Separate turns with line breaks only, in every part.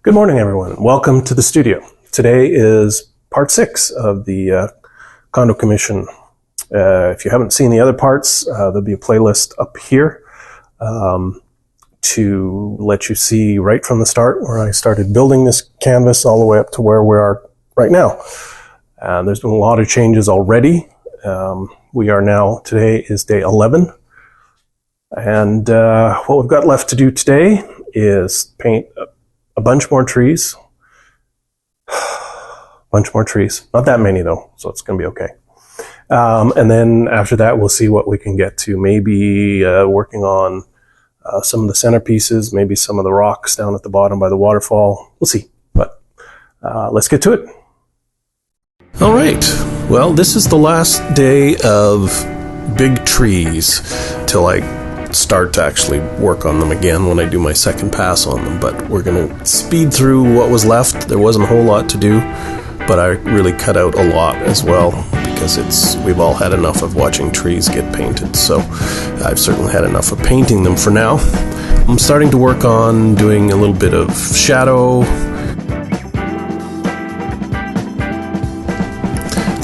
Good morning, everyone. Welcome to the studio. Today is part 6 of the Condo Commission. If you haven't seen the other parts, there'll be a playlist up here to let you see right from the start where I started building this canvas all the way up to where we are right now. There's been a lot of changes already. Today is day 11. And what we've got left to do today is paint a bunch more trees. Not that many though, so it's going to be okay. And then after that, we'll see what we can get to. Maybe working on some of the centerpieces, maybe some of the rocks down at the bottom by the waterfall. We'll see, but let's get to it. All right. Well, this is the last day of big trees till I start to actually work on them again when I do my second pass on them. But we're going to speed through what was left. There wasn't a whole lot to do, but I really cut out a lot as well because we've all had enough of watching trees get painted. So I've certainly had enough of painting them for now. I'm starting to work on doing a little bit of shadow.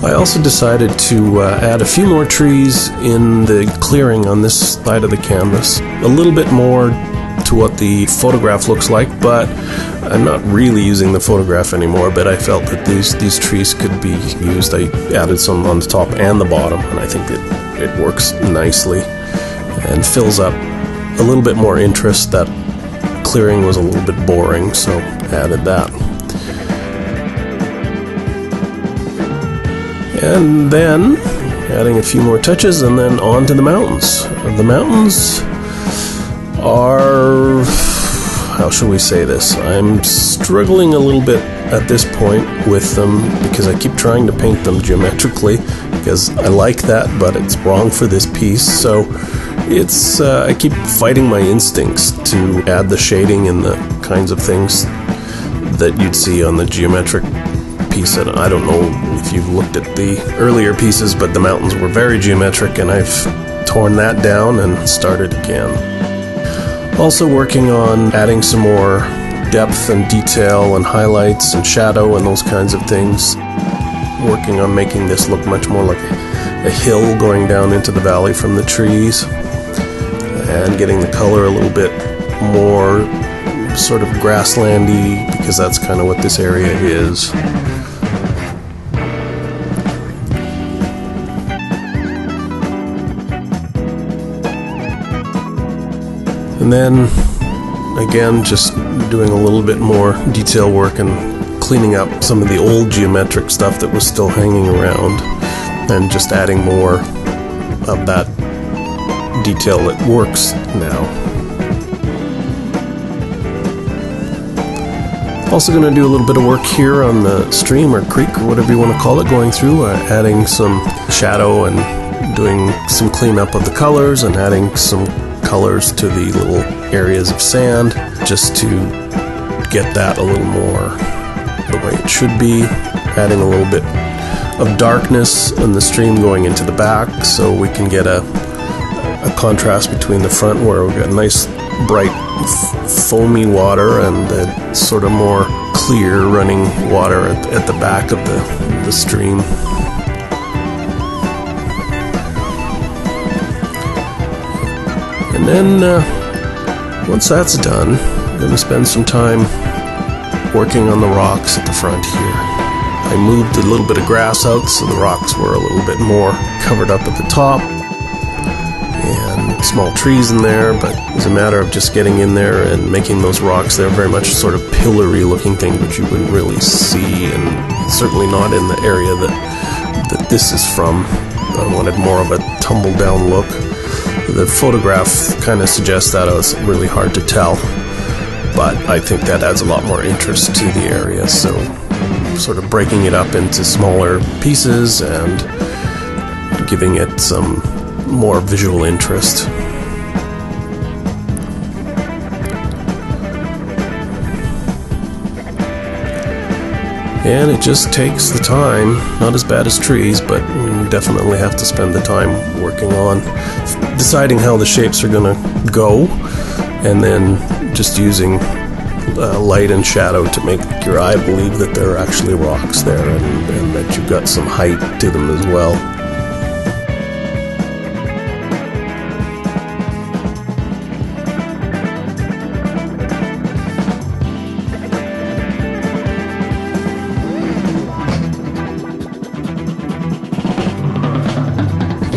I also decided to add a few more trees in the clearing on this side of the canvas. A little bit more to what the photograph looks like, but I'm not really using the photograph anymore, but I felt that these trees could be used. I added some on the top and the bottom, and I think it works nicely and fills up a little bit more interest. That clearing was a little bit boring, so added that. And then adding a few more touches and then on to the mountains. The mountains are, how shall we say this? I'm struggling a little bit at this point with them because I keep trying to paint them geometrically because I like that, but it's wrong for this piece. So I keep fighting my instincts to add the shading and the kinds of things that you'd see on the geometric piece. And I don't know if you've looked at the earlier pieces, but the mountains were very geometric, and I've torn that down and started again. Also working on adding some more depth and detail and highlights and shadow and those kinds of things. Working on making this look much more like a hill going down into the valley from the trees, and getting the color a little bit more sort of grasslandy, because that's kind of what this area is. And then, again, just doing a little bit more detail work and cleaning up some of the old geometric stuff that was still hanging around, and just adding more of that detail that works now. Also going to do a little bit of work here on the stream or creek or whatever you want to call it going through, adding some shadow and doing some cleanup of the colors and adding some colors to the little areas of sand just to get that a little more the way it should be. Adding a little bit of darkness in the stream going into the back so we can get a contrast between the front where we've got nice bright foamy water and the sort of more clear running water at the back of the stream. And then once that's done, I'm going to spend some time working on the rocks at the front here. I moved a little bit of grass out so the rocks were a little bit more covered up at the top, and small trees in there, but it's a matter of just getting in there and making those rocks. They're very much sort of pillory looking things which you wouldn't really see, and certainly not in the area that this is from. I wanted more of a tumble down look. The photograph kind of suggests that. It's really hard to tell, but I think that adds a lot more interest to the area. So sort of breaking it up into smaller pieces and giving it some more visual interest. And it just takes the time. Not as bad as trees, but you definitely have to spend the time working on deciding how the shapes are going to go, and then just using light and shadow to make your eye believe that there are actually rocks there, and that you've got some height to them as well.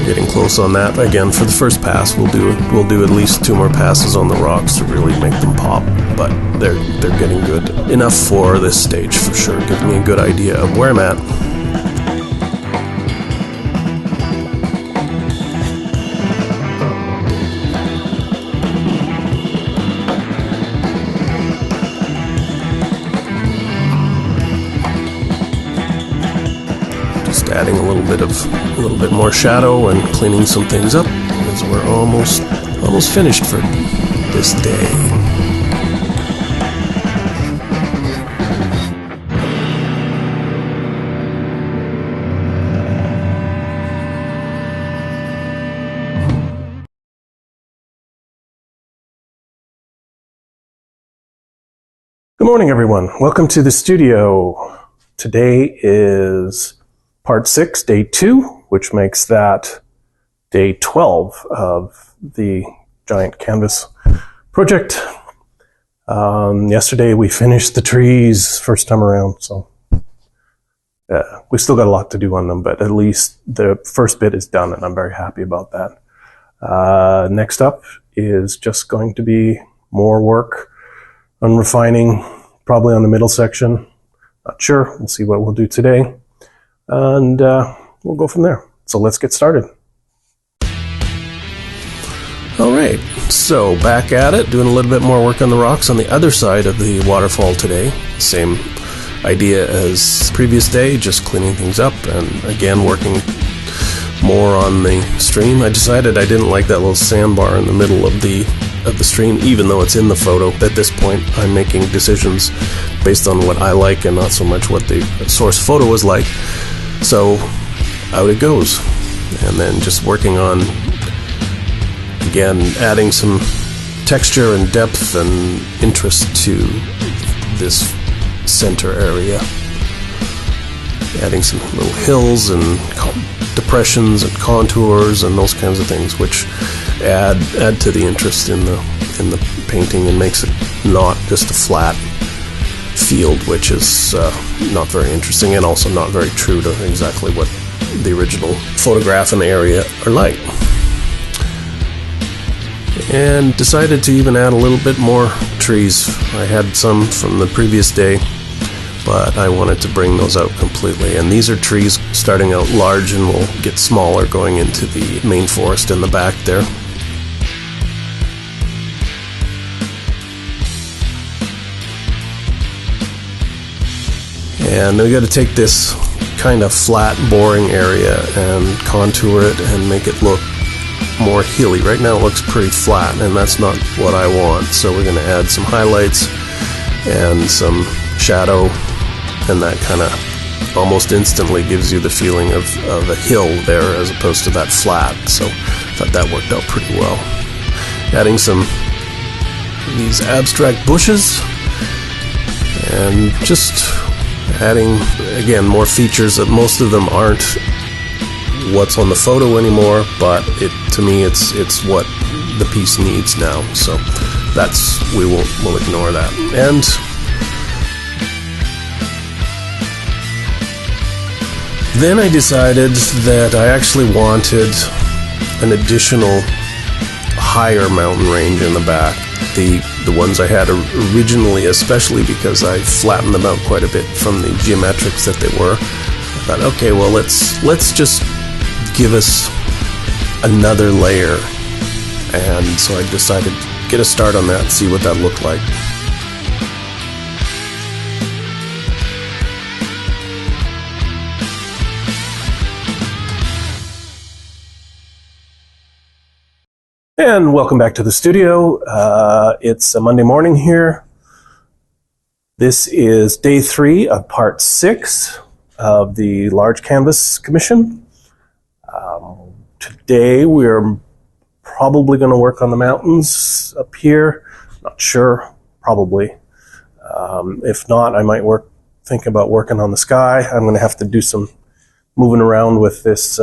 Getting close on that. Again, for the first pass, we'll do at least 2 more passes on the rocks to really make them pop, but they're getting good enough for this stage for sure. Gives me a good idea of where I'm at. Adding a little bit more shadow and cleaning some things up, as we're almost finished for this day. Good morning, everyone. Welcome to the studio. Today is Part 6, Day 2, which makes that Day 12 of the giant canvas project. Yesterday we finished the trees first time around, so we still got a lot to do on them, but at least the first bit is done, and I'm very happy about that. Next up is just going to be more work on refining, probably on the middle section. Not sure. We'll see what we'll do today. And we'll go from there. So let's get started. All right, so back at it, doing a little bit more work on the rocks on the other side of the waterfall today. Same idea as previous day, just cleaning things up, and again working more on the stream. I decided I didn't like that little sandbar in the middle of the stream, even though it's in the photo. At this point, I'm making decisions based on what I like and not so much what the source photo was like. So out it goes, and then just working on, again, adding some texture and depth and interest to this center area, adding some little hills and depressions and contours and those kinds of things, which add to the interest in the painting and makes it not just a flat field, which is not very interesting and also not very true to exactly what the original photograph and the area are like. And decided to even add a little bit more trees. I had some from the previous day, but I wanted to bring those out completely. And these are trees starting out large and will get smaller going into the main forest in the back there. And we got to take this kind of flat, boring area and contour it and make it look more hilly. Right now it looks pretty flat, and that's not what I want. So we're going to add some highlights and some shadow, and that kind of almost instantly gives you the feeling of a hill there as opposed to that flat. So I thought that worked out pretty well. Adding these abstract bushes, and just adding, again, more features that most of them aren't what's on the photo anymore, but to me it's what the piece needs now. So we'll ignore that. And then I decided that I actually wanted an additional higher mountain range in the back. The ones I had originally, especially because I flattened them out quite a bit from the geometrics that they were. I thought, okay, well, let's just give us another layer. And so I decided to get a start on that and see what that looked like. And welcome back to the studio. It's a Monday morning here. This is day 3 of part 6 of the large canvas commission. Today we're probably going to work on the mountains up here. Not sure, probably. If not, I might think about working on the sky. I'm going to have to do some moving around with this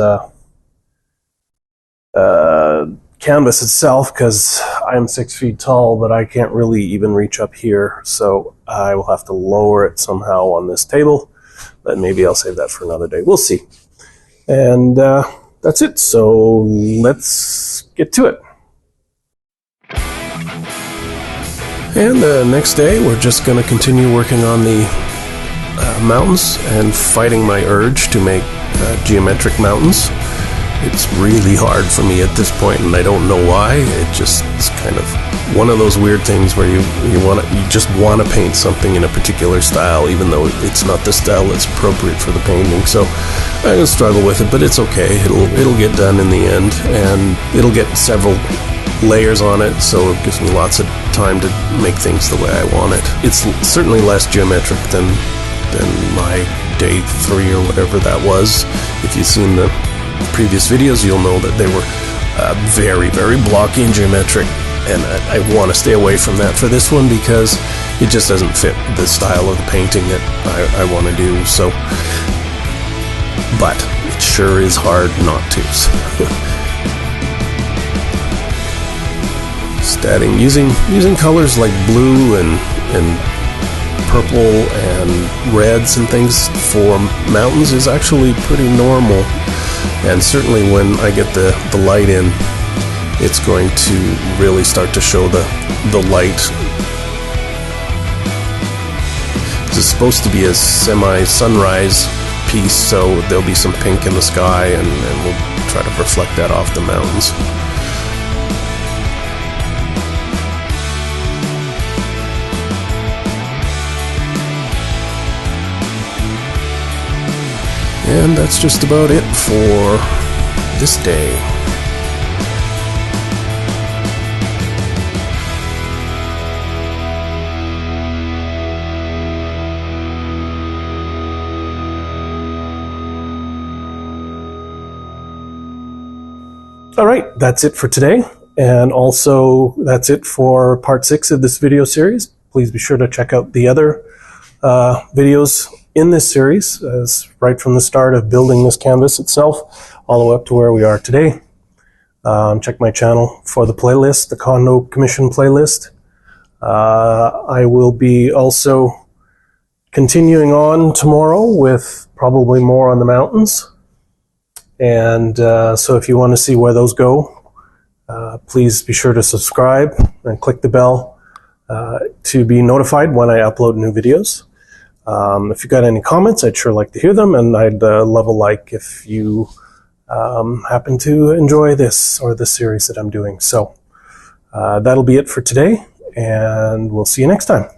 canvas itself, because I'm 6 feet tall, but I can't really even reach up here, so I will have to lower it somehow on this table, but maybe I'll save that for another day. We'll see. And that's it, so let's get to it. And the next day we're just going to continue working on the mountains and fighting my urge to make geometric mountains. It's really hard for me at this point, and I don't know why. It's kind of one of those weird things where you just want to paint something in a particular style, even though it's not the style that's appropriate for the painting. So I'm gonna struggle with it, but it's okay. It'll get done in the end, and it'll get several layers on it, so it gives me lots of time to make things the way I want it. It's certainly less geometric than my day 3 or whatever that was. If you've seen the previous videos, you'll know that they were very, very blocky and geometric, and I want to stay away from that for this one because it just doesn't fit the style of the painting that I want to do. So, but it sure is hard not to. Starting using colors like blue and purple and reds and things for mountains is actually pretty normal. And certainly when I get the light in, it's going to really start to show the light. This is supposed to be a semi-sunrise piece, so there'll be some pink in the sky, and we'll try to reflect that off the mountains. And that's just about it for this day. All right, that's it for today. And also that's it for part 6 of this video series. Please be sure to check out the other videos in this series, right from the start of building this canvas itself all the way up to where we are today. Check my channel for the playlist, the Condo Commission playlist. I will be also continuing on tomorrow with probably more on the mountains. And so if you want to see where those go, please be sure to subscribe and click the bell to be notified when I upload new videos. If you got any comments, I'd sure like to hear them, and I'd love a like if you happen to enjoy this or the series that I'm doing. So that'll be it for today, and we'll see you next time.